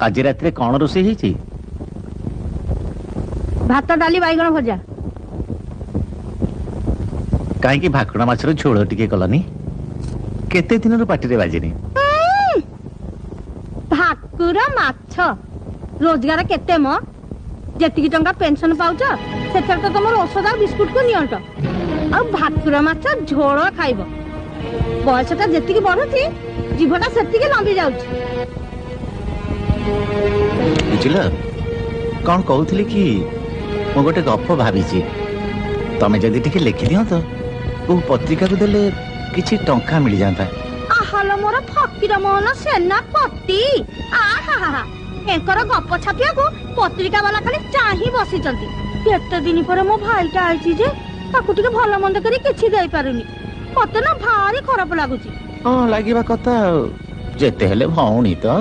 आज रात रे कौन रोषे ही भात डाली बैगण भजा कहीं भाकुड़ा माछर झोल टिके कलनी केते दिन पार्टी बाजिनी भाकुर माछ रोजगार केते मो जेतिकी टंका पेंशन पाउछ सेतर तो तुम औषध आ बिस्कुट को नियंट आ भाकुर माछ झोल खाइब बयसटा जेतिकी बढ़ुची जीवटा सेतिकी लंबी जाउछ बुझिल कौन कहूली कि मु गोटे गप भावी तमे जदि टिके लिखि दियो तो वो पत्रिका को देले किछि टंका मिल जाता आहालो मोर फकीर मोहन सेनापति आहा एकर गप छापिया को पत्रिका वाला खाली चाही बसिचंती केते दिन पर मो भाईटा आइची जे ताकू टिके भलो मंद करी किछि देई पारुनी मते ना भारी खराब लागुची हां लागिबा कथा जेते हेले भौणी तो